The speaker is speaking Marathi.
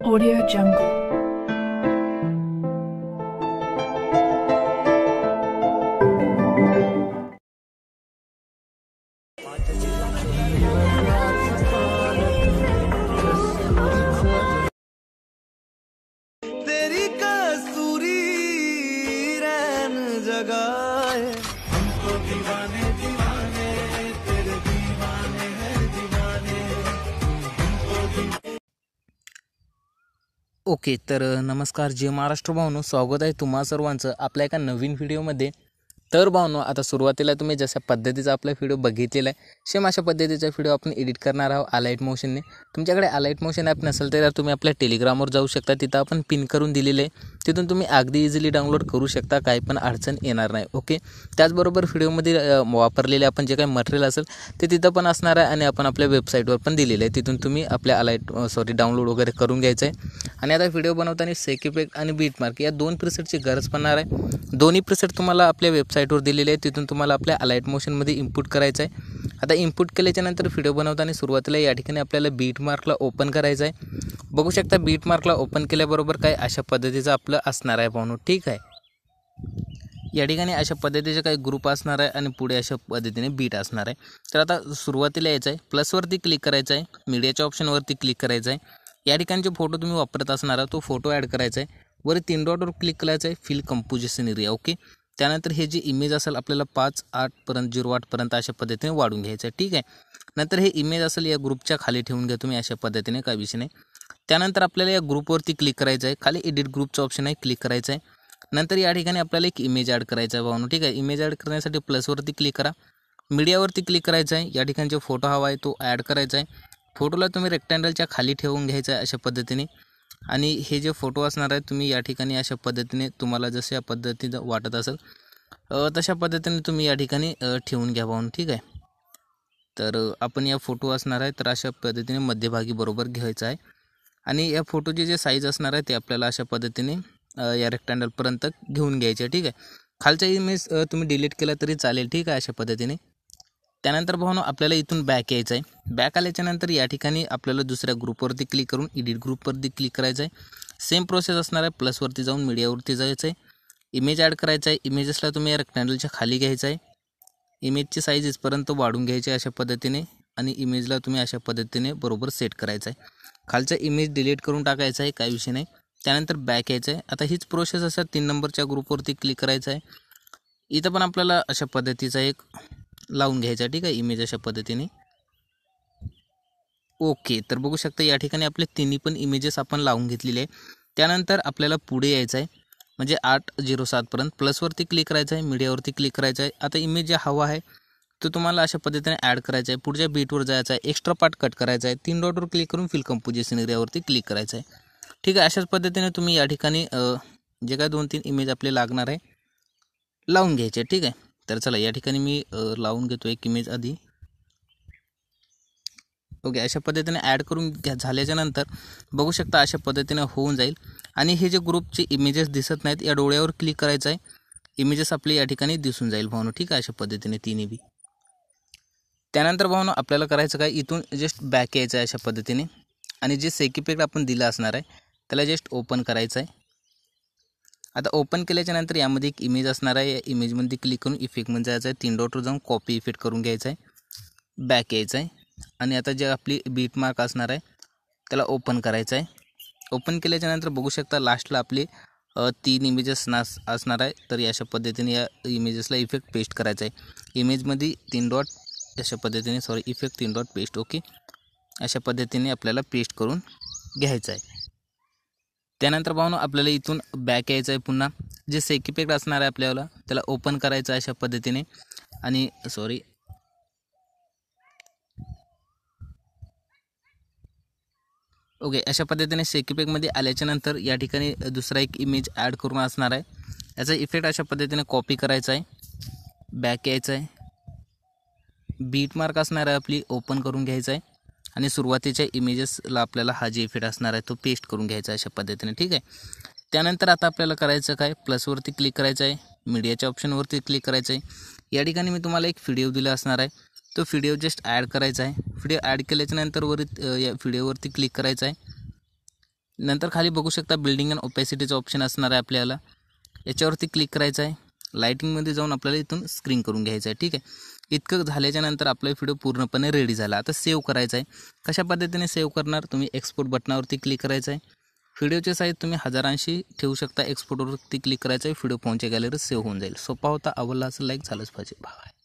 Audio Jungle. तेरी कसूरी रैन जगाए हमको दीवाने दीवाने तेरे दीवाने हैं दीवाने। ओके, तर नमस्कार जय महाराष्ट्र भावनो, स्वागत आहे तुम्हा सर्वांचं आपल्या एका नवीन व्हिडिओमध्ये। तर भावनो, आता सुरुवातीला तुम्ही जशा पद्धतीचा आपला व्हिडिओ बघितलेला आहे सेम अशा पद्धतीचा व्हिडिओ आपण एडिट करणार आहोत अलाइट मोशनने। तुमच्याकडे अलाइट मोशन ॲप नसेल तर तुम्ही आपल्या टेलिग्रामवर जाऊ शकता, तिथं आपण पिन करून दिलेले आहे, तिथून तुम्ही अगदी इझिली डाउनलोड करू शकता, काही पण अडचण येणार नाही। ओके, त्याचबरोबर व्हिडिओमध्ये वापरलेले आपण जे काही मटेरियल असेल ते तिथं पण असणार आहे आणि आपण आपल्या वेबसाईटवर पण दिलेलं आहे, तिथून तुम्ही आपल्या डाउनलोड वगैरे करून घ्यायचं आहे। आणि आता व्हिडिओ बनवताना सेक इफेक्ट आणि बीटमार्क या दोन प्रीसेटची गरज पडणार आहे। दोन्ही प्रीसेट तुम्हाला आपल्या वेबसाईटवर दिलेले आहे, तिथून तुम्हाला आपल्या अलाइट मोशनमध्ये इनपुट करायचं आहे। आता इनपुट केल्याच्यानंतर व्हिडिओ बनवताना सुरुवातीला या ठिकाणी आपल्याला बीटमार्कला ओपन करायचं आहे। बघू शकता बीटमार्कला ओपन केल्याबरोबर काय अशा पद्धतीचं आपलं असणार आहे पाहून, ठीक आहे। या ठिकाणी अशा पद्धतीचे काही ग्रुप असणार आहे आणि पुढे अशा पद्धतीने बीट असणार आहे। तर आता सुरुवातीला यायचं आहे, प्लसवरती क्लिक करायचं आहे, मीडियाच्या ऑप्शनवरती क्लिक करायचं आहे। या ठिकाणी जो फोटो तुम्ही वापरत असणार आहे तो फोटो ॲड करायचा आहे, वर 3 डॉटवर क्लिक करायचं आहे, फिल कंपोजिशन एरिया। ओके, त्यानंतर हे जे इमेज असेल आपल्याला 5:8 पर्यंत 08 पर्यंत अशा पद्धतीने वाढून घ्यायचं आहे, ठीक आहे। नंतर हे इमेज असेल या ग्रुपच्या खाली ठेवून घ्या तुम्ही अशा पद्धतीने, काही विषय नाही। त्यानंतर आपल्याला या ग्रुपवरती क्लिक करायचं आहे, खाली एडिट ग्रुपचं ऑप्शन आहे, क्लिक करायचं आहे। नंतर या ठिकाणी आपल्याला एक इमेज ॲड करायचा आहे भावनो, ठीक आहे। इमेज ॲड करण्यासाठी प्लसवरती क्लिक करा, मीडियावरती क्लिक करायचं आहे, या ठिकाणी जो फोटो हवा आहे तो ॲड करायचा आहे। फोटोला तुम्ही रेक्टँगलच्या खाली ठेवून घ्यायचं आहे अशा पद्धतीने, आणि हे जे फोटो असणार आहे तुम्ही या ठिकाणी अशा पद्धतीने तुम्हाला जशा पद्धतीनं वाटत असेल तशा पद्धतीने तुम्ही या ठिकाणी ठेवून घ्या भावनो, ठीक आहे। तर आपण या फोटो असणार आहे तर अशा पद्धतीने मध्यभागी बरोबर घ्यायचा आहे, आणि या फोटोची जे साईज असणार आहे ते आपल्याला अशा पद्धतीने या रेक्टँगलपर्यंत घेऊन घ्यायचे, ठीक आहे। खालचा इमेज तुम्ही डिलीट केला तरी चालेल, ठीक आहे, अशा पद्धतीने। त्यानंतर भावनो आपल्याला इथून बॅक यायचं आहे। बॅक आल्याच्यानंतर या ठिकाणी आपल्याला दुसऱ्या ग्रुपवरती क्लिक करून एडिट ग्रुपवरती क्लिक करायचं आहे। सेम प्रोसेस असणार आहे, प्लसवरती जाऊन मीडियावरती जायचं आहे, इमेज ॲड करायचं आहे। इमेजेसला तुम्ही या रेक्टँगलच्या खाली घ्यायचं आहे, इमेजची साईज इथपर्यंत वाढून घ्यायची अशा पद्धतीने, आणि इमेजला तुम्ही अशा पद्धतीने बरोबर सेट करायचं आहे। खालचा इमेज डिलीट करून टाकायचा आहे, काही विषय नाही। त्यानंतर बॅक यायचं आहे। आता हीच प्रोसेस असं 3 नंबरच्या ग्रुपवरती क्लिक करायचं आहे, इथं पण आपल्याला अशा पद्धतीचा एक लावून घ्यायचा, ठीक आहे, इमेज अशा पद्धतीने। ओके, तर बघू शकता या ठिकाणी आपले तिन्ही पण इमेजेस आपण लावून घेतलेले आहे। त्यानंतर आपल्याला पुढे यायचं आहे, म्हणजे 8:07 पर्यंत प्लसवरती क्लिक करायचं आहे, मीडियावरती क्लिक करायचं आहे। आता इमेज जे हवा आहे तो तुम्हाला अशा पद्धतीने ॲड करायचा आहे, पुढच्या बीटवर जायचं आहे, एक्स्ट्रा पार्ट कट करायचा आहे, 3 डॉटवर क्लिक करून फिल कंपोजिशन एरियावरती क्लिक करायचं आहे, ठीक आहे। अशाच पद्धतीने तुम्ही या ठिकाणी जे काय 2-3 इमेज आपले लागणार आहे लावून घ्यायचे, ठीक आहे। तर चला या ठिकाणी मी लावून घेतो एक इमेज आधी। ओके, अशा पद्धतीने ॲड करून झाल्याच्या नंतर बघू शकता अशा पद्धतीने होऊन जाईल। आणि हे जे ग्रुपचे इमेजेस दिसत नाहीत या डोळ्यावर क्लिक करायचं आहे, इमेजेस आपले या ठिकाणी दिसून जाईल भावनो, ठीक आहे, अशा पद्धतीने तिन्ही बी। त्यानंतर भावनो आपल्याला करायचं काय, इथून जस्ट बॅक यायचं आहे अशा पद्धतीने, आणि जे सेक इफेक्ट आपण दिला असणार आहे त्याला जस्ट ओपन करायचं आहे। आता ओपन केल्याच्या नंतर यामध्ये एक इमेज असणार आहे, या इमेजमध्ये क्लिक करून इफेक्टमध्ये जायचं आहे, 3 डॉटवर जाऊन कॉपी इफेक्ट करून घ्यायचं आहे, बॅक यायचं आहे, आणि आता जे आपली बीटमार्क असणार आहे त्याला ओपन करायचं आहे। ओपन केल्याच्यानंतर बघू शकता लास्टला आपले 3 इमेजेस असणार आहे, तर अशा पद्धतीने या इमेजेसला इफेक्ट पेस्ट करायचा आहे। इमेजमध्ये 3 डॉट अशा पद्धतीने, इफेक्ट 3 डॉट पेस्ट, ओके, अशा पद्धतीने आपल्याला पेस्ट करून घ्यायचं आहे। त्यानंतर भावनो आपल्याला इथून बॅक यायचं आहे, पुन्हा जे सेक इफेक्ट असणार आहे आपल्याला त्याला ओपन करायचं आहे अशा पद्धतीने, आणि ओके, अशा पद्धतीने सेक इफेक्टमध्ये आल्याच्यानंतर या ठिकाणी दुसरा एक इमेज ॲड करून असणार आहे, याचा इफेक्ट अशा पद्धतीने कॉपी करायचा आहे, बॅक यायचं आहे, बीटमार्क असणार आहे आपली ओपन करून घ्यायचा आहे, आणि सुरुवातीच्या इमेजेसला आपल्याला हा जे इफेक्ट असणार आहे तो पेस्ट करून घ्यायचा अशा पद्धतीने, ठीक आहे। त्यानंतर आता आपल्याला करायचं काय, प्लसवरती क्लिक करायचं आहे, मीडियाच्या ऑप्शनवरती क्लिक करायचं आहे। या ठिकाणी मी तुम्हाला एक व्हिडिओ दिला असणार आहे, तो व्हिडिओ जस्ट ॲड करायचा आहे। व्हिडिओ ॲड केल्याच्यानंतर या व्हिडिओवरती क्लिक करायचं आहे, नंतर खाली बघू शकता बिल्डिंग अँड ओपॅसिटीचं ऑप्शन असणार आहे आपल्याला. याच्यावरती क्लिक करायचं आहे. लाईटिंगमध्ये जाऊन आपल्याला इथून स्क्रीन करून घ्यायचं आहे. ठीक आहे. इतकं झाल्याच्या नंतर आपला व्हिडिओ पूर्णपणे रेडी झाला. आता सेव्ह करायचा आहे. कशा पद्धतीने सेव्ह करणार, तुम्ही एक्सपोर्ट बटनावरती क्लिक करायचं आहे. व्हिडिओचे साईज तुम्ही हजारांशी ठेवू शकता. एक्सपोर्टवरती क्लिक करायचं आहे. व्हिडिओ फोनच्या गॅलरीत सेव्ह होऊन जाईल. सोपा होता. आवडला असेल लाईक झालंच पाहिजे. बाय.